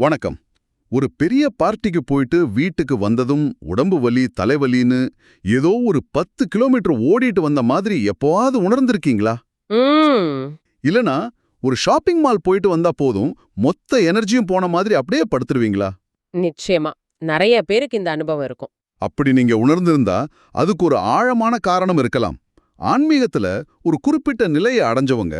வணக்கம். ஒரு பெரிய பார்ட்டிக்கு போயிட்டு வீட்டுக்கு வந்ததும் உடம்பு வலி, தலைவலின்னு ஏதோ ஒரு 10 கிலோமீட்டர் ஓடிட்டு வந்த மாதிரி எப்போவாவது உணர்ந்திருக்கீங்களா? ம் இல்லனா ஒரு ஷாப்பிங் மால் போயிட்டு வந்தா போதும் மொத்த எனர்ஜியும் போன மாதிரி அப்படியே படுத்துருவீங்களா? நிச்சயமா. நெறைய பேருக்கு இந்த அனுபவம் இருக்கும். அப்படி நீங்க உணர்ந்திருந்தா அதுக்கு ஒரு ஆழமான காரணம் இருக்கலாம். ஆன்மீகத்துல ஒரு குறிப்பிட்ட நிலையை அடைஞ்சவங்க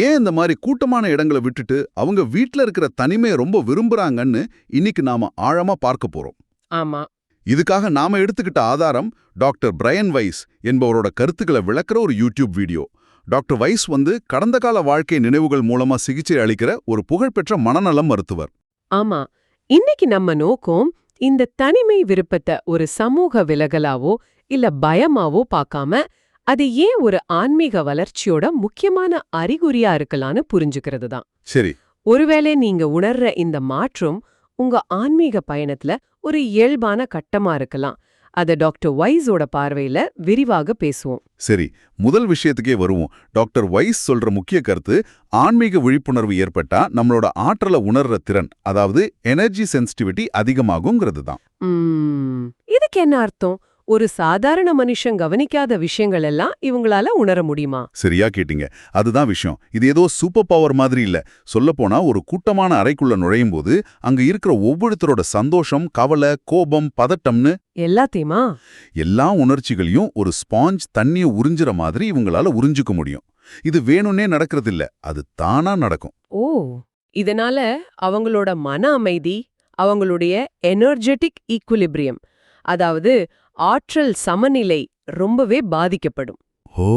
ஏன் இந்த மாதிரி கூட்டமான இடங்களை விட்டுட்டு அவங்க வீட்ல இருக்கிற தனிமையை ரொம்ப விரும்புறாங்கன்னு இன்னைக்கு நாம ஆழமா பார்க்க போறோம். ஆமா. இதுக்காக நாம எடுத்துக்கிட்ட ஆதாரம் டாக்டர் பிரையன் வைஸ் என்பவரோட கருத்துக்களை விளக்குற ஒரு யூடியூப் வீடியோ. டாக்டர் வைஸ் கடந்த கால வாழ்க்கை நினைவுகள் மூலமா சிகிச்சை அளிக்கிற ஒரு புகழ்பெற்ற மனநலம் மருத்துவர். ஆமா. இன்னைக்கு நம்ம நோக்கம் இந்த தனிமை விருப்பத்தை ஒரு சமூக விலகலாவோ இல்ல பயமாவோ பார்க்காம அது ஏன் ஒரு ஆன்மீக வளர்ச்சியோட முக்கியமான அறிகுறியா இருக்கலான்னு புரிஞ்சுக்கிறது தான். சரி. ஒருவேளை நீங்க உணர்ற இந்த மாற்றம் உங்க ஆன்மீக பயணத்துல ஒரு இயல்பான கட்டமா இருக்கலாம். அத டாக்டர் வைஸோட பார்வையில விரிவாக பேசுவோம். சரி, முதல் விஷயத்துக்கே வருவோம். டாக்டர் வைஸ் சொல்ற முக்கிய கருத்து ஆன்மீக விழிப்புணர்வு ஏற்பட்டா நம்மளோட ஆற்றலை உணர்ற திறன், அதாவது எனர்ஜி சென்சிட்டிவிட்டி அதிகமாகுங்கிறது தான். இதுக்கு என்ன அர்த்தம்? ஒரு சாதாரண மனுஷன் கவனிக்காத விஷயங்கள் எல்லாம் இவங்களால உணர முடியுமா? சரியா கேட்டீங்க. அதுதான் விஷயம். இது ஏதோ சூப்பர் பவர் மாதிரி இல்ல. சொல்லப்போனா ஒரு கூட்டமான அறைக்குள்ள நுழையும் போது அங்க இருக்கிற ஒவ்வொருத்தரோட சந்தோஷம், கவலை, கோபம், பதட்டம்னு எல்லாத்தையுமா? எல்லா உணர்ச்சிகளையும் ஒரு ஸ்பாஞ்ச் தண்ணிய உறிஞ்சுற மாதிரி இவங்களால உறிஞ்சுக்க முடியும். இது வேணும்னே நடக்கிறதில்ல, அது தானா நடக்கும். ஓ, இதனால அவங்களோட மன அமைதி, அவங்களுடைய எனர்ஜெட்டிக் ஈக்குலிபிரியம், அதாவது ஆற்றல் சமநிலை ரொம்பவே பாதிக்கப்படும். ஓ,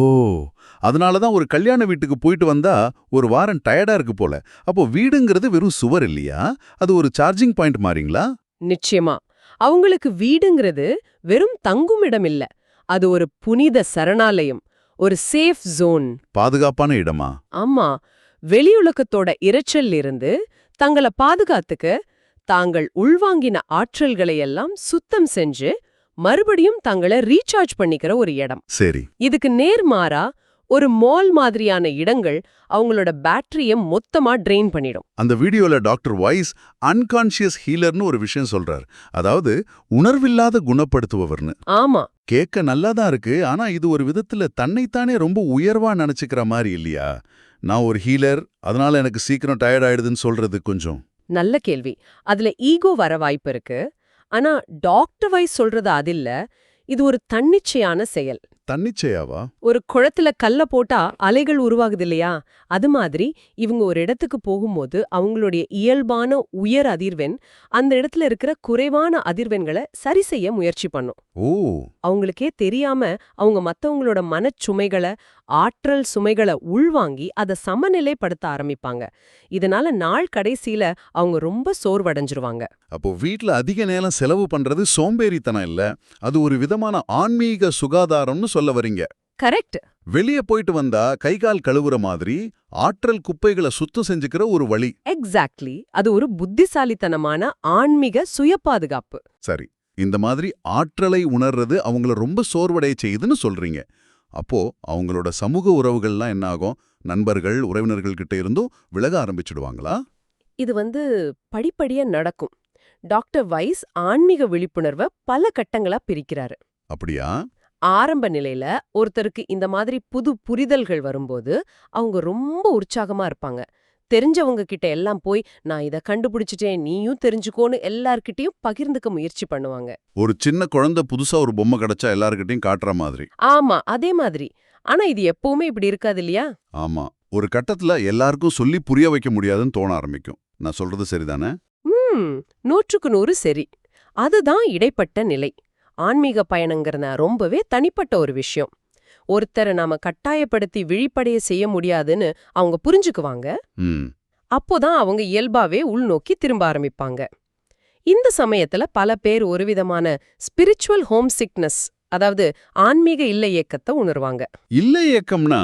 அதனாலதான் ஒரு கல்யாண வீட்டுக்கு போயிட்டு வந்தா ஒரு வாரம் டயர்டா இருக்கு போல. அப்போ வீடுங்கிறது வெறும் சுவர் இல்லையா? அது ஒரு சார்ஜிங் பாயிண்ட் மாறீங்களா? நிச்சயமா. அவங்களுக்கு வீடுங்கிறது வெறும் தங்குமிடம் இல்ல, அது ஒரு புனித சரணாலயம், ஒரு சேஃப் ஜோன். பாதுகாப்பான இடமா? ஆமா. வெளியுலகத்தோட இரைச்சல் இருந்து தங்களை பாதுகாத்துக்க தாங்கள் உள்வாங்கின ஆற்றல்களை எல்லாம் சுத்தம் செஞ்சு மறுபடியும் தங்களை ரீசார்ஜ் பண்ணிக்கிற ஒரு இடம். சரி. இதுக்கு நேர்மாறா ஒரு மால் மாதிரியான இடங்கள் அவங்களோட பேட்டரிய மொத்தமா ட்ரெயின் பண்ணிடும். அந்த வீடியோல டாக்டர் வைஸ் அன்கான்ஷியஸ் ஹீலர்னு ஒரு விஷயம் சொல்றார். அதாவது உணர்வில்லாத குணப்படுத்துபவர்னு. ஆமா. கேட்க நல்லாதான் இருக்கு. ஆனா இது ஒரு விதத்துல தன்னைத்தானே ரொம்ப உயர்வா நினைச்சுக்கிற மாதிரி இல்லையா? நான் ஒரு ஹீலர், அதனால எனக்கு சீக்கிரம் டயர்ட் ஆயிடுதுன்னு சொல்றது கொஞ்சம். நல்ல கேள்வி. அதுல ஈகோ வர வாய்ப்பு இருக்கு. ஆனா டாக்டர் வைஸ் சொல்றது அதில்ல. இது ஒரு தன்னிச்சையான செயல். தன்னிச்சையாவா? ஒரு குளத்துல கல்ல போட்டா அலைகள் உருவாகுது இல்லையா? அது மாதிரி இவங்க ஒரு இடத்துக்கு போகும்போது அவங்களுடைய இயல்பான உயர் அதிர்வெண் அந்த இடத்துல இருக்கிற குறைவான அதிர்வெண்களை சரி செய்ய முயற்சி பண்ணும். ஓ. அவங்களுக்கே தெரியாம அவங்க மத்தவங்களோட மனச்சுமைகளை, ஆற்றல் சுமைகளை உள்வாங்கி அதை சமநிலைப்படுத்த ஆரம்பிப்பாங்க. இதனால நாள் கடைசியில அவங்க ரொம்ப சோர்வடைஞ்சிருவாங்க. அப்போ வீட்ல அதிக நேரம் செலவு பண்றது சோம்பேறித்தனம் இல்ல, அது ஒரு விதமான ஆன்மீக சுகாதாரம்னு சொல்ல வரீங்க. கரெக்ட். வெளியே போயிட்டு வந்தா கை கால் கழுவுற மாதிரி ஆற்றல் குப்பைகளை சுத்தம் செஞ்சுக்கிற ஒரு வழி. எக்ஸாக்ட்லி. அது ஒரு புத்திசாலித்தனமான ஆன்மீக சுய பாதுகாப்பு. சரி, இந்த மாதிரி ஆற்றலை உணர்றது அவங்கள ரொம்ப சோர்வடைய செய்யுதுன்னு சொல்றீங்க. அப்போ அவங்களோட சமூக உறவுகள்லாம் என்ன ஆகும்? நண்பர்கள், உறவினர்கள் கிட்ட இருந்தும் விலக ஆரம்பிச்சுடுவாங்களா? இது படிப்படியா நடக்கும். டாக்டர் வைஸ் ஆன்மீக விழிப்புணர்வை பல கட்டங்களா பிரிக்கிறாரு. அப்படியா? ஆரம்ப நிலையில ஒருத்தருக்கு இந்த மாதிரி புது புரிதல்கள் வரும்போது அவங்க ரொம்ப உற்சாகமா இருப்பாங்க. தெரிஞ்சவங்க கிட்ட எல்லாம் போய் நான் இத கண்டுபிடிச்சிட்டேன், நீயும் தெரிஞ்சுக்கோன்னு எல்லார்கிட்டயும் பகிர்ந்துக்க முயற்சி பண்ணுவாங்க. ஒரு சின்ன குழந்தை புதுசா ஒரு பொம்மை கிடைச்சா எல்லார்கிட்டயும் காட்டுற மாதிரி. ஆமா, அதே மாதிரி. ஆனா இது எப்பவுமே இப்படி இருக்காது இல்லையா? ஆமா, ஒரு கட்டத்துல எல்லாருக்கும் சொல்லி புரிய வைக்க முடியாதுன்னு தோண ஆரம்பிக்கும். நான் சொல்றது சரிதானே? 100க்கு 100 சரி. அதுதான் இடைப்பட்ட நிலை. ஆன்மீக பயணங்கிறத ரொம்பவே தனிப்பட்ட ஒரு விஷயம். ஒருத்தரை நாம கட்டாயப்படுத்தி விழிப்படைய செய்ய முடியாதுன்னு அவங்க புரிஞ்சுக்குவாங்க. அப்போதான் அவங்க இயல்பாவே உள்நோக்கி திரும்ப ஆரம்பிப்பாங்க. இந்த சமயத்துல பல பேர் ஒரு விதமான ஸ்பிரிச்சுவல் ஹோம் சிக்னஸ், அதாவது ஆன்மீக இல்ல இயக்கத்தை உணர்வாங்க. இல்ல இயக்கம்னா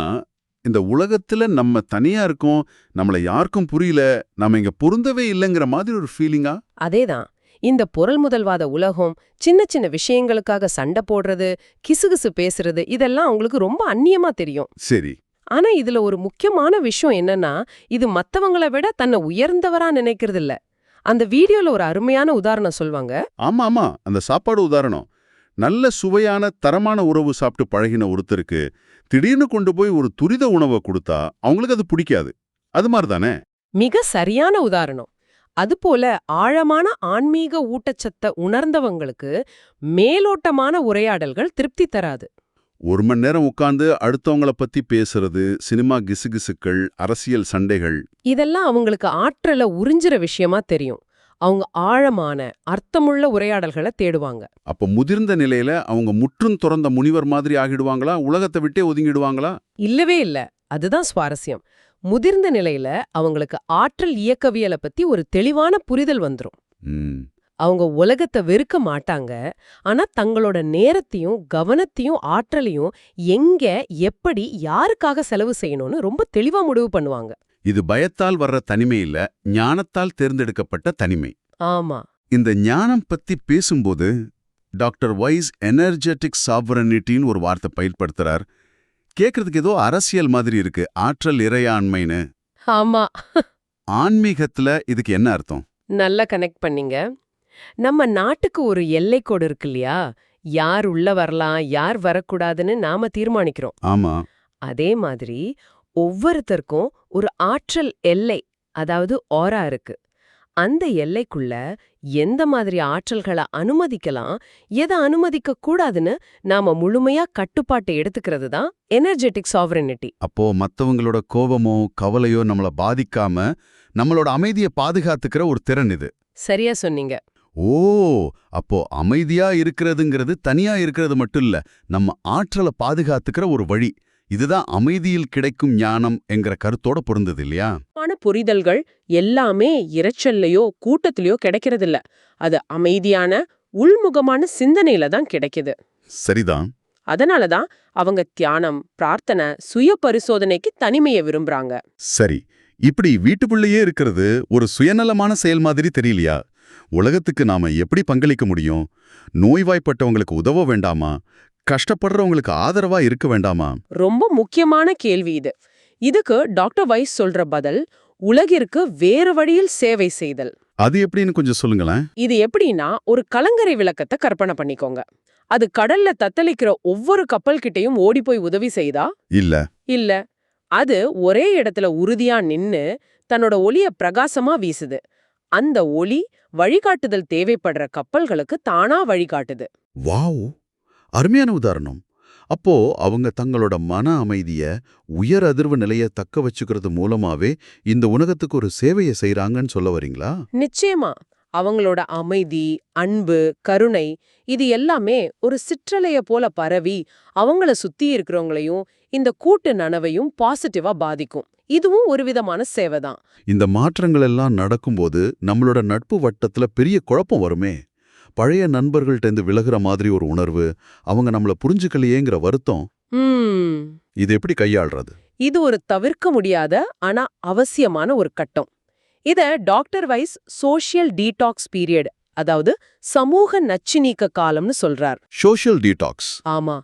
இந்த உலகத்துல நம்ம தனியா இருக்கோம், நம்மள யாருக்கும் புரியல, நம்ம இங்க பொருந்தவே இல்லைங்கிற மாதிரி ஒரு ஃபீலிங்கா? அதேதான். இந்த பொருள் முதல்வாத உலகம் சின்ன சின்ன விஷயங்களுக்காக சண்டை போடுறது, கிசுகிசு பேசுறது, இதெல்லாம் அவங்களுக்கு ரொம்ப அந்நியமா தெரியும். சரி. ஆனா இதுல ஒரு முக்கியமான விஷயம் என்னன்னா, இது மத்தவங்கள விட தன்னை உயர்ந்தவரா நினைக்கிறது இல்ல. அந்த வீடியோல ஒரு அருமையான உதாரணம் சொல்வாங்க. ஆமா ஆமா, அந்த சாப்பாடு உதாரணம். நல்ல சுவையான தரமான உணவு சாப்பிட்டு பழகின ஒருத்தருக்கு திடீர்னு கொண்டு போய் ஒரு துரித உணவை கொடுத்தா அவங்களுக்கு அது பிடிக்காது. அது மாதிரி தானே? மிக சரியான உதாரணம். அதுபோல ஆழமான ஆன்மீக ஊட்டச்சத்த உணர்ந்தவங்களுக்கு மேலோட்டமான உரையாடல்கள் திருப்தி தராது. 1 மணி நேரம் உட்கார்ந்து அடுத்தவங்கள பத்தி பேசுறது, சினிமா கிசுகிசுக்கள், அரசியல் சண்டைகள். இதெல்லாம் அவங்களுக்கு ஆற்றல உறிஞ்சுற விஷயமா தெரியும். அவங்க ஆழமான அர்த்தமுள்ள உரையாடல்களை தேடுவாங்க. அப்ப முதிர்ந்த நிலையில அவங்க முற்றும் துறந்த முனிவர் மாதிரி ஆகிடுவாங்களா? உலகத்தை விட்டே ஒதுங்கிடுவாங்களா? இல்லவே இல்ல. அதுதான் சுவாரஸ்யம். முதிர்ந்த நிலையில அவங்களுக்கு ஆற்றல் இயக்கவியலை பத்தி ஒரு தெளிவான புரிதல் வந்துரும். ம். அவங்க உலகத்தை வெறுக்க மாட்டாங்க. ஆனா தங்களோட நேரத்தையும் கவனத்தையும் ஆற்றலையும் எங்க, எப்படி, யாருக்காக செலவு செய்யணும்னு ரொம்ப தெளிவா முடிவு பண்ணுவாங்க. இது பயத்தால் வர்ற தனிமை இல்ல, ஞானத்தால் தேர்ந்தெடுக்கப்பட்ட தனிமை. ஆமா. இந்த ஞானம் பத்தி பேசும்போது டாக்டர் வைஸ் எனர்ஜெட்டிக் சாவரனிட்டின்னு ஒரு வார்த்தை பயன்படுத்துறார். கேட்கறதுக்கு ஏதோ அரசியல் மாதிரி இருக்கு, ஆற்றல் இறையாண்மைன்னு. ஆமா. ஆன்மீகத்துல இதுக்கு என்ன அர்த்தம்? நல்லா கனெக்ட் பண்ணீங்க. நம்ம நாட்டுக்கு ஒரு எல்லைக்கோடு இருக்கு இல்லையா? யார் உள்ள வரலாம், யார் வரக்கூடாதுன்னு நாம தீர்மானிக்கிறோம். ஆமா. அதே மாதிரி ஒவ்வொருத்தருக்கும் ஒரு ஆற்றல் எல்லை, அதாவது ஆரா இருக்கு. அந்த எல்லைக்குள்ள எந்த மாதிரி ஆற்றல்களை அனுமதிக்கலாம், எதை அனுமதிக்க கூடாதுன்னு நாம முழுமையா கட்டுப்பாட்டை எடுத்துக்கிறது தான் எனர்ஜெட்டிக் சாவரனிட்டி. அப்போ மத்தவங்களோட கோபமோ கவலையோ நம்மள பாதிக்காம நம்மளோட அமைதியை பாதுகாத்துக்கிற ஒரு திறன் இது. சரியா சொன்னீங்க. ஓ, அப்போ அமைதியா இருக்கிறதுங்கிறது தனியா இருக்கிறது மட்டும் இல்ல, நம்ம ஆற்றலை பாதுகாத்துக்கிற ஒரு வழி. இதுதான் அமைதியில் கிடைக்கும் ஞானம் என்கிற கருத்தோட பொருந்தது இல்லையா? புரிதல்கள் எல்லாமே இரைச்சல்லையோ கூட்டத்திலயோ கிடைக்கிறதில்ல. அது அமைதியான உள்முகமான சிந்தனையில தான் கிடைக்குது. சரிதான். அதனாலதான் அவங்க தியானம், பிரார்த்தனை, சுய பரிசோதனைக்கு தனிமையை விரும்புறாங்க. சரி, இப்படி வீட்டுக்குள்ளேயே இருக்கிறது ஒரு சுயநலமான செயல் மாதிரி தெரியலையா? உலகத்துக்கு நாம எப்படி பங்களிக்க முடியும்? நோய்வாய்ப்பட்டவங்களுக்கு உதவ வேண்டாமா? கஷ்டப்படுறவங்களுக்கு ஆதரவா இருக்க வேண்டாமா? ரொம்ப முக்கியமான கேள்வி இது. இதுக்கு டாக்டர் வைஸ் சொல்ற பதில் உலகிற்கு வேறு வழியில் சேவை செய்தல். அது எப்படின்னு கொஞ்சம் சொல்லுங்களேன். இது எப்படின்னா, ஒரு கலங்கரை விளக்கத்தை கற்பனை பண்ணிக்கோங்க. அது கடல்ல தத்தளிக்கிற ஒவ்வொரு கப்பல்கிட்டையும் ஓடி போய் உதவி செய்தா? இல்ல. அது ஒரே இடத்துல உறுதியா நின்னு தன்னோட ஒளிய பிரகாசமா வீசுது. அந்த ஒளி வழிகாட்டுதல் தேவைப்படுற கப்பல்களுக்கு தானா வழிகாட்டுது. வாவ், அருமையான உதாரணம். அப்போ அவங்க தங்களோட மன அமைதிய, உயர் அதிர்வு நிலைய தக்க வச்சுக்கிறது மூலமாவே இந்த உலகத்துக்கு ஒரு சேவையை செய்றாங்கன்னு சொல்ல வரீங்களா? நிச்சயமா. அவங்களோட அமைதி, அன்பு, கருணை இது எல்லாமே ஒரு சிற்றலைய போல பரவி அவங்கள சுத்தி இருக்கிறவங்களையும் இந்த கூட்டு நனவையும் பாசிட்டிவா பாதிக்கும். இதுவும் ஒரு விதமான சேவைதான். இந்த மாற்றங்கள் எல்லாம் நடக்கும்போது நம்மளோட நட்பு வட்டத்துல பெரிய குழப்பம் வருமே. பழைய நண்பர்கள்ட்டேந்து விலகுற மாதிரி ஒரு உணர்வு, அவங்க நம்மள புரிஞ்சுக்கலையேங்கிற வருத்தம். இது எப்படி கையாள்றது? இது ஒரு தவிர்க்க முடியாத ஆனா அவசியமான ஒரு கட்டம். இத doctor Weiss social detox period, அதாவது சமூக நச்சு நீக்க காலம்னு சொல்றார். Social detox. ஆமா.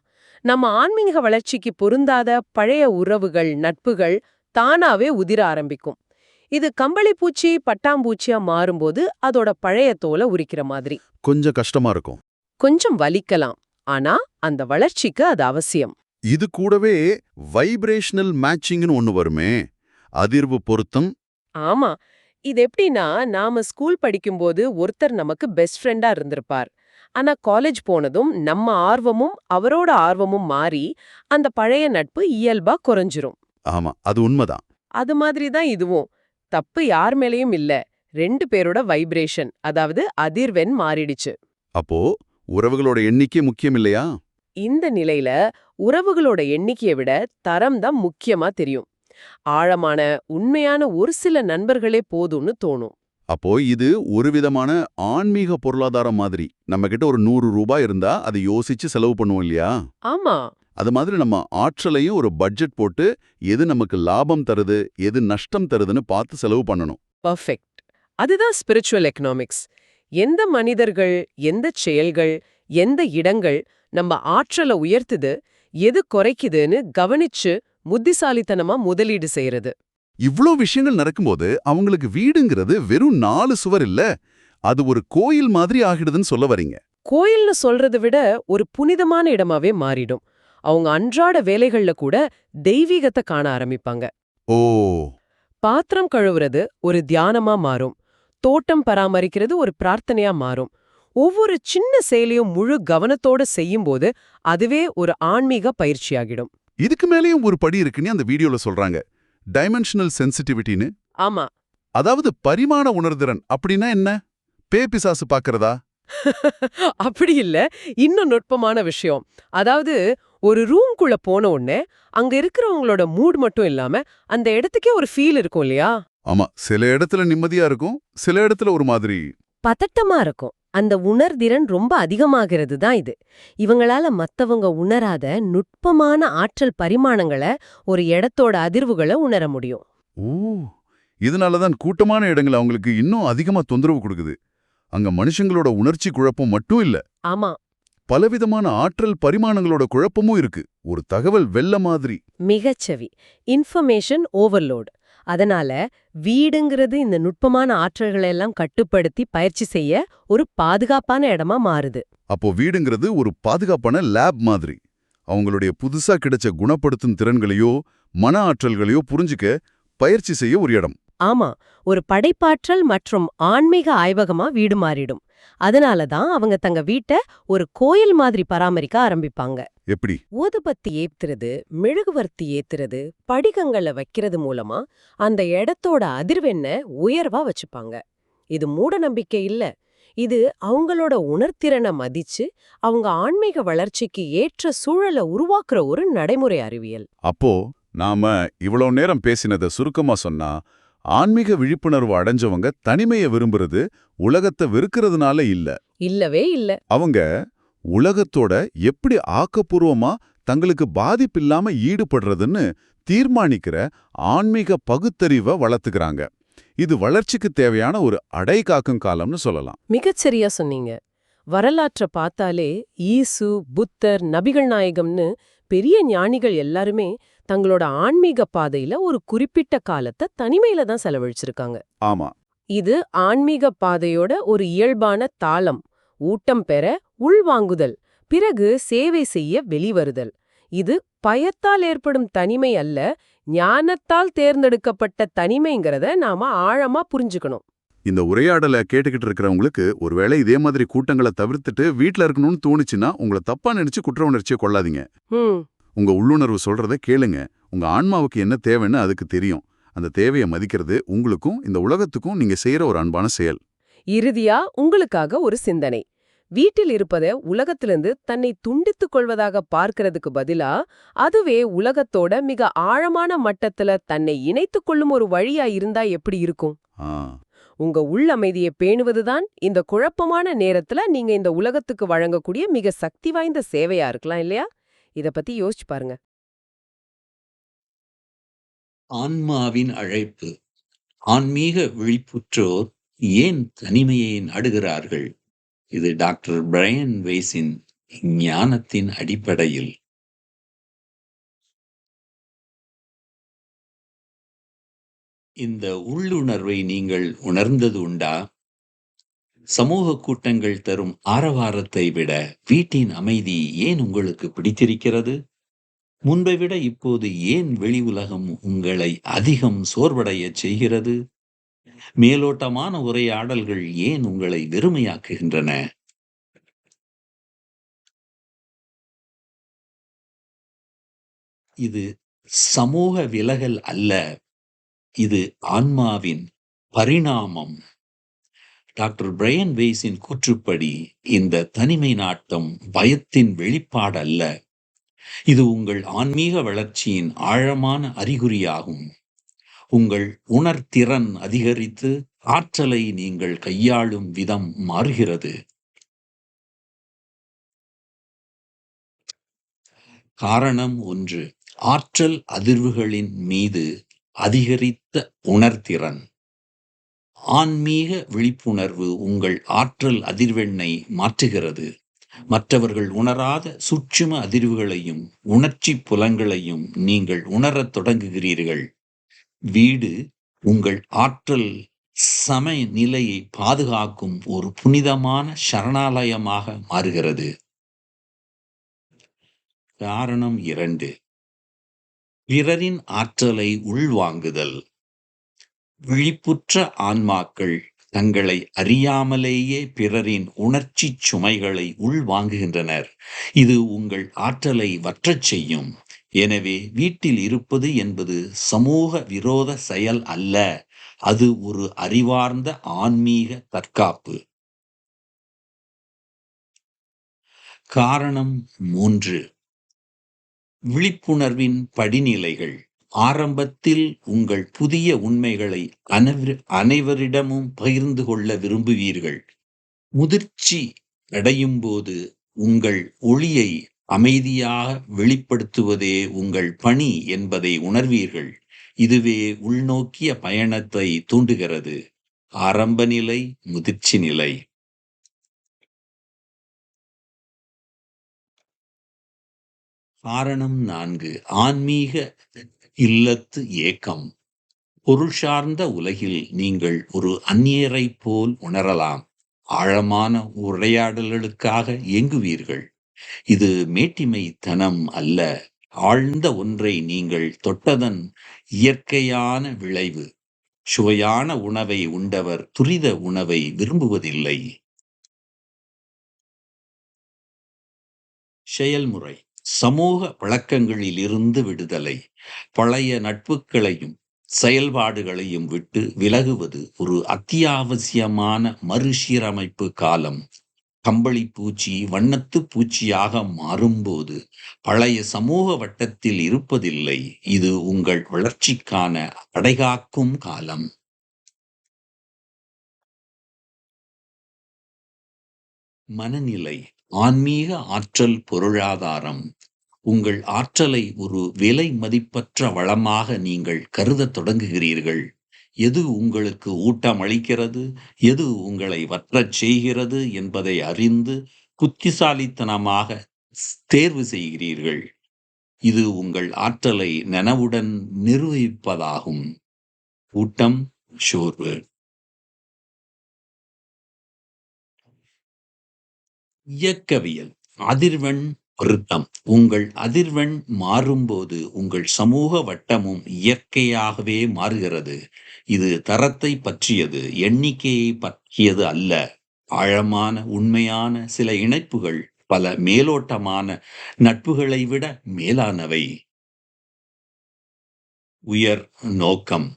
நம்ம ஆன்மீக வளர்ச்சிக்கு பொருந்தாத பழைய உறவுகள், நட்புகள் தானாவே உதிர ஆரம்பிக்கும். இது கம்பளி பூச்சி பட்டாம்பூச்சியா மாறும்போது அதோட பழைய தோலை உரிக்கிற மாதிரி. கொஞ்சம் கஷ்டமா இருக்கும். கொஞ்சம் வலிக்கலாம். ஆனா அந்த வளர்ச்சிக்கு அது அவசியம். இது கூடவே வைப்ரேஷனல் மேட்சிங்னு ஒண்ணு வருமே, அதிர்வு பொருத்தம். ஆமா. இது எப்படின்னா, நாம ஸ்கூல் படிக்கும்போது ஒருத்தர் நமக்கு பெஸ்ட் ஃப்ரெண்டா இருந்திருப்பார். ஆனா காலேஜ் போனதும் நம்ம ஆர்வமும் அவரோட ஆர்வமும் மாறி அந்த பழைய நட்பு இயல்பா குறைஞ்சிரும். ஆமா, அது உண்மைதான். அது மாதிரி தான் இதுவும். தப்பு யார் மேலயும் இல்ல, 2 பேரோட வைப்ரேஷன், அதாவது அதிர்வெண் மாறிடுச்சு. அப்போ உறவுகளோட எண்ணிக்கை முக்கியம் இல்லையா? இந்த நிலையில உறவுகளோட எண்ணிக்கையை விட தரம் தான் முக்கியமா தெரியும். ஆழமான உண்மையான ஒரு சில நண்பர்களே போதும்னு தோணும். அப்போ இது ஒரு விதமான ஆன்மீக பொருளாதாரம் மாதிரி. நம்ம கிட்ட ஒரு 100 ரூபாய் இருந்தா அதை யோசிச்சு செலவு பண்ணுவோம் இல்லையா? ஆமா. அது மாதிரி நம்ம ஆற்றலையும் ஒரு பட்ஜெட் போட்டு எது நமக்கு லாபம் தருது, எது நஷ்டம் தருதுன்னு பார்த்து செலவு பண்ணணும். பர்ஃபெக்ட். அதுதான் ஸ்பிரிச்சுவல் எக்கனாமிக்ஸ். எந்த மனிதர்கள், எந்த செயல்கள், எந்த இடங்கள் நம்ம ஆற்றலை உயர்த்துது, எது குறைக்குதுன்னு கவனிச்சு புத்திசாலித்தனமா முதலீடு செய்யறது. இவ்ளோ விஷயங்கள் நடக்கும்போது அவங்களுக்கு வீடுங்கிறது வெறும் 4 சுவர் இல்ல, அது ஒரு கோயில் மாதிரி ஆகிடுதுன்னு சொல்ல வரீங்க. கோயில்னு சொல்றதை விட ஒரு புனிதமான இடமாவே மாறிடும். அவங்க அன்றாட வேலைகள்ல கூட தெய்வீகத்தை காண ஆரம்பிப்பாங்க. ஓ! பாத்திரம் கழுவுறது ஒரு தியானமா மாறும். தோட்டம் பராமரிக்கிறது ஒரு பிரார்த்தனையா மாறும். ஒவ்வொரு சின்ன செயலையும் முழு கவனத்தோட செய்யும்போது அதுவே ஒரு ஆன்மீக பயிற்சியாகிடும். இதுக்கு மேலேயும் ஒரு படி இருக்குன்னு அந்த வீடியோல சொல்றாங்க. டைமென்ஷனல் சென்சிட்டிவிட்டின்னு. ஆமா. அதாவது பரிமாண உணர்திறன் அப்படின்னா என்ன? பேய் பிசாசு பார்க்கறதா? அப்படி இல்ல. இன்னும் நுட்பமான விஷயம். அதாவது ஒரு ரூம்குள்ள போன உடனே அங்க இருக்கிறவங்களோட மூட் மட்டும் இல்லாம அந்த இடத்துக்கே ஒரு ஃபீல் இருக்கும் இல்லையா? ஆமா, சில இடத்துல நிம்மதியா இருக்கும், சில இடத்துல ஒரு மாதிரி. பதட்டமா இருக்கும். அந்த உணர்திறன் ரொம்ப அதிகமாகிறது தான் இது. இவங்களால மத்தவங்க உணராத நுட்பமான ஆற்றல் பரிமாணங்கள, ஒரு இடத்தோட அதிர்வுகள உணர முடியும். ஓ! இதனால தான் கூட்டமான இடங்கள் அவங்களுக்கு இன்னும் அதிகமா தொந்தரவு கொடுக்குது. அங்க மனுஷங்களோட உணர்ச்சி குழப்பம் மட்டும் இல்ல, ஆமா. பலவிதமான ஆற்றல் பரிமாணங்களோட குழப்பமும் இருக்கு. ஒரு தகவல் வெள்ள மாதிரி. மிகச்செவி. Information overload. அதனால வீடுங்கிறது இந்த நுட்பமான ஆற்றல்களை எல்லாம் கட்டுப்படுத்தி பயிற்சி செய்ய ஒரு பாதுகாப்பான இடமா மாறுது. அப்போ வீடுங்கிறது ஒரு பாதுகாப்பான லேப் மாதிரி. அவங்களுடைய புதுசா கிடைச்ச குணப்படுத்தும் திறன்களையோ மன ஆற்றல்களையோ புரிஞ்சுக்க பயிற்சி செய்ய ஒரு இடம். ஆமா, ஒரு படைப்பாற்றல் மற்றும் ஆன்மீக ஆய்வகமா வீடு மாறிடும். அதனால தான் அவங்க தங்க வீட்டை ஒரு கோயில் மாதிரி பராமரிக்க ஆரம்பிப்பாங்க. எப்படி? ஊதுபத்தி ஏத்துறது, மெழுகுவர்த்தி ஏத்துறது, படிகங்களை வைக்கிறது மூலமா அந்த இடத்தோட அதிர்வெண்ண உயர்வா வச்சுப்பாங்க. இது மூட நம்பிக்கை இல்ல. இது அவங்களோட உணர்திறனை மதிச்சு அவங்க ஆன்மீக வளர்ச்சிக்கு ஏற்ற சூழலை உருவாக்குற ஒரு நடைமுறை அறிவியல். அப்போ நாம இவ்வளோ நேரம் பேசினதை சுருக்கமா சொன்னா, ஆன்மீக விழிப்புணர்வு அடைஞ்சவங்க தனிமையை விரும்புறது உலகத்தை வெறுக்கிறதுனால இல்ல. இல்லவே இல்ல. அவங்க உலகத்தோட எப்படி ஆக்கப்பூர்வமா தங்களுக்கு பாதிப்பில்லாம ஈடுபடுறதுன்னு தீர்மானிக்கிற ஆன்மீக பகுத்தறிவை வளர்த்துக்கிறாங்க. இது வளர்ச்சிக்கு தேவையான ஒரு அடைகாக்கும் காலம்னு சொல்லலாம். மிகச்சரியா சொன்னீங்க. வரலாற்றை பார்த்தாலே ஈசு, புத்தர், நபிகள் நாயகம்னு பெரிய ஞானிகள் எல்லாருமே தங்களோட ஆன்மீக பாதையில ஒரு குறிப்பிட்ட காலத்தை தனிமையில தான் செலவழிச்சிருக்காங்க. ஆமா. இது ஆன்மீக பாதையோட ஒரு இயல்பான தாளம். ஊட்டம் பெற உள்வாங்குதல், பிறகு சேவை செய்ய வெளிவருதல். இது பயத்தால் ஏற்படும் தனிமை அல்ல, ஞானத்தால் தேர்ந்தெடுக்கப்பட்ட தனிமைங்கிறத நாம ஆழமா புரிஞ்சுக்கணும். இந்த உரையாடலை கேட்டுக்கிட்டு இருக்கிறவங்களுக்கு ஒருவேளை இதே மாதிரி கூட்டங்களை தவிர்த்துட்டு வீட்ல இருக்கணும்னு தோணுச்சுன்னா உங்களை தப்பா நினைச்சு குற்ற உணர்ச்சியை கொள்ளாதீங்க. உங்க உள்ளுணர்வு சொல்றத கேளுங்க. உங்க ஆன்மாவுக்கு என்ன தேவைன்னு அதுக்கு தெரியும். அந்த தேவையை மதிக்கிறது உங்களுக்கும் இந்த உலகத்துக்கும் நீங்க செய்யற ஒரு அன்பான செயல். இறுதியா உங்களுக்காக ஒரு சிந்தனை. வீட்டில் இருப்பத உலகத்திலிருந்து தன்னை துண்டித்துக் கொள்வதாக பார்க்கிறதுக்கு பதிலா, அதுவே உலகத்தோட மிக ஆழமான மட்டத்துல தன்னை இணைத்துக் கொள்ளும் ஒரு வழியா இருந்தா எப்படி இருக்கும்? ஆ, உங்க உள்ளமைதியை பேணுவதுதான் இந்த குழப்பமான நேரத்துல நீங்க இந்த உலகத்துக்கு வழங்கக்கூடிய மிக சக்தி வாய்ந்த சேவையா இருக்கலாம் இல்லையா? இத பத்தி யோசிச்சு பாருங்க. ஆன்மாவின் அழைப்பு. ஆன்மீக விழிப்புற்றோர் ஏன் தனிமையை நாடுகிறார்கள்? இது டாக்டர் பிரையன் வெய்ஸின் ஞானத்தின் அடிப்படையில். இந்த உள்ளுணர்வை நீங்கள் உணர்ந்தது உண்டா? சமூக கூட்டங்கள் தரும் ஆரவாரத்தை விட வீட்டின் அமைதி ஏன் உங்களுக்கு பிடித்திருக்கிறது? முன்பை விட இப்போது ஏன் வெளி உலகம் உங்களை அதிகம் சோர்வடையச் செய்கிறது? மேலோட்டமான உரையாடல்கள் ஏன் உங்களை வெறுமையாக்குகின்றன? இது சமூக விலகல் அல்ல, இது ஆன்மாவின் பரிணாமம். டாக்டர் பிரையன் வெய்ஸின் கூற்றுப்படி இந்த தனிமை நாட்டம் பயத்தின் வெளிப்பாடல்ல, இது உங்கள் ஆன்மீக வளர்ச்சியின் ஆழமான அறிகுறியாகும். உங்கள் உணர்திறன் அதிகரித்து ஆற்றலை நீங்கள் கையாளும் விதம் மாறுகிறது. காரணம் ஒன்று, ஆற்றல் அதிர்வுகளின் மீது அதிகரித்த உணர்திறன். ஆன்மீக விழிப்புணர்வு உங்கள் ஆற்றல் அதிர்வெண்ணை மாற்றுகிறது. மற்றவர்கள் உணராத சூட்சும அதிர்வுகளையும் உணர்ச்சி புலங்களையும் நீங்கள் உணரத் தொடங்குகிறீர்கள். வீடு உங்கள் ஆற்றல் சமநிலையை பாதுகாக்கும் ஒரு புனிதமான சரணாலயமாக மாறுகிறது. காரணம் 2, பிறரின் ஆற்றலை உள்வாங்குதல். விழிப்புற்ற ஆன்மாக்கள் தங்களை அறியாமலேயே பிறரின் உணர்ச்சி சுமைகளை உள்வாங்குகின்றனர். இது உங்கள் ஆற்றலை வற்றச் செய்யும். எனவே வீட்டில் இருப்பது என்பது சமூக விரோத செயல் அல்ல, அது ஒரு அறிவார்ந்த ஆன்மீக தற்காப்பு. காரணம் 3, விழிப்புணர்வின் படிநிலைகள். ஆரம்பத்தில் உங்கள் புதிய உண்மைகளை அனைவரிடமும் பகிர்ந்து கொள்ள விரும்புவீர்கள். முதிர்ச்சி அடையும் போது உங்கள் ஒளியை அமைதியாக வெளிப்படுத்துவதே உங்கள் பணி என்பதை உணர்வீர்கள். இதுவே உள்நோக்கிய பயணத்தை தூண்டுகிறது. ஆரம்ப நிலை, முதிர்ச்சி நிலை. காரணம் 4, ஆன்மீக இல்லத்து ஏக்கம். பொருள் சார்ந்த உலகில் நீங்கள் ஒரு அந்நியரைப் போல் உணரலாம். ஆழமான உரையாடல்களுக்காக இயங்குவீர்கள். இது மேட்டிமைத்தனம் அல்ல, ஆழ்ந்த ஒன்றை நீங்கள் தொட்டதன் இயற்கையான விளைவு. சுவையான உணவை உண்டவர் துரித உணவை விரும்புவதில்லை. செயல்முறை. சமூக பழக்கங்களிலிருந்து விடுதலை. பழைய நட்புகளையும் செயல்பாடுகளையும் விட்டு விலகுவது ஒரு அத்தியாவசியமான மறுசீரமைப்பு காலம். கம்பளி பூச்சி வண்ணத்து பூச்சியாக மாறும்போது பழைய சமூக வட்டத்தில் இருப்பதில்லை. இது உங்கள் வளர்ச்சிக்கான அடைகாக்கும் காலம். மனநிலை. ஆன்மீக ஆற்றல் பொருளாதாரம். உங்கள் ஆற்றலை ஒரு விலை மதிப்பற்ற வளமாக நீங்கள் கருதத் தொடங்குகிறீர்கள். எது உங்களுக்கு ஊட்டம் அளிக்கிறது, எது உங்களை வற்றச் செய்கிறது என்பதை அறிந்து புத்திசாலித்தனமாக தேர்வு செய்கிறீர்கள். இது உங்கள் ஆற்றலை நனவுடன் நிர்வகிப்பதாகும். ஊட்டம், சோர்வு. இயக்கவியல். அதிர்வெண் பொருத்தம். உங்கள் அதிர்வெண் மாறும்போது உங்கள் சமூக வட்டமும் இயற்கையாகவே மாறுகிறது. இது தரத்தை பற்றியது, எண்ணிக்கையை பற்றியது அல்ல. ஆழமான உண்மையான சில இணைப்புகள் பல மேலோட்டமான நட்புகளை விட மேலானவை. உயர் நோக்கம்.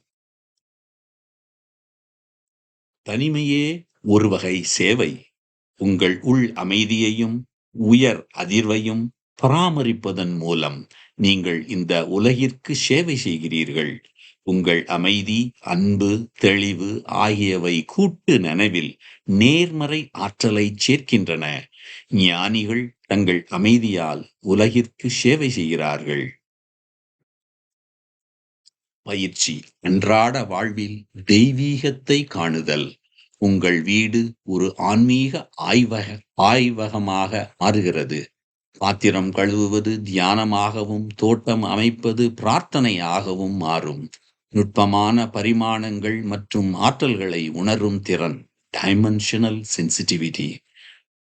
தனிமையே ஒரு வகை சேவை. உங்கள் உள் அமைதியையும் உயர் அதிர்வையும் பராமரிப்பதன் மூலம் நீங்கள் இந்த உலகிற்கு சேவை செய்கிறீர்கள். உங்கள் அமைதி, அன்பு, தெளிவு ஆகியவை கூட்டு நனவில் நேர்மறை ஆற்றலை சேர்க்கின்றன. ஞானிகள் தங்கள் அமைதியால் உலகிற்கு சேவை செய்கிறார்கள். பயிற்சி. அன்றாட வாழ்வில் தெய்வீகத்தை காணுதல். உங்கள் வீடு ஒரு ஆன்மீக ஆய்வகமாக மாறுகிறது. பாத்திரம் கழுவுவது தியானமாகவும், தோட்டம் அமைப்பது பிரார்த்தனையாகவும் மாறும். நுட்பமான பரிமாணங்கள் மற்றும் ஆற்றல்களை உணரும் திறன், டைமென்ஷனல் சென்சிட்டிவிட்டி,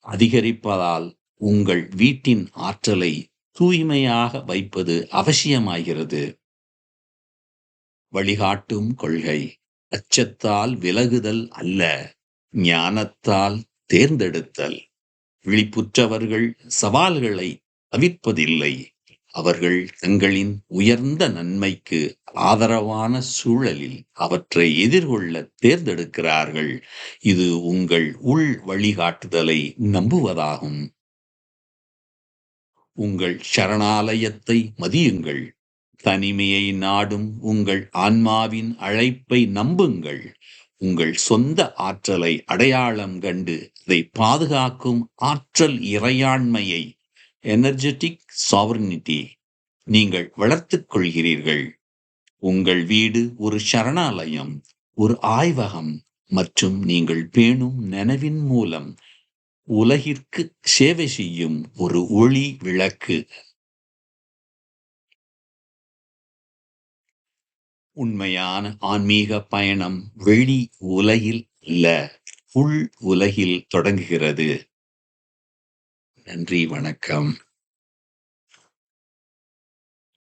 அதிகரிப்பதால் உங்கள் வீட்டின் ஆற்றலை தூய்மையாக வைப்பது அவசியமாகிறது. வழிகாட்டும் கொள்கை. அச்சத்தால் விலகுதல் அல்ல, ஞானத்தால் தேர்ந்தெடுத்தல். விழிப்புற்றவர்கள் சவால்களை தவிர்ப்பதில்லை, அவர்கள் தங்களின் உயர்ந்த நன்மைக்கு ஆதரவான சூழலில் அவற்றை எதிர்கொள்ள தேர்ந்தெடுக்கிறார்கள். இது உங்கள் உள் வழிகாட்டுதலை நம்புவதாகும். உங்கள் சரணாலயத்தை மதியுங்கள். தனிமையை நாடும் உங்கள் ஆன்மாவின் அழைப்பை நம்புங்கள். உங்கள் சொந்த ஆற்றலை அடையாளம் கண்டு அதை பாதுகாக்கும் ஆற்றல் இறையாண்மையை, எனர்ஜெட்டிக் சாவர்னிட்டி, நீங்கள் வளர்த்துக் கொள்கிறீர்கள். உங்கள் வீடு ஒரு சரணாலயம், ஒரு ஆய்வகம் மற்றும் நீங்கள் பேணும் நனவின் மூலம் உலகிற்கு சேவை செய்யும் ஒரு ஒளி விளக்கு. உண்மையான ஆன்மீக பயணம் வெளி உலகில் இல்ல, உள் உலகில் தொடங்குகிறது. நன்றி, வணக்கம்.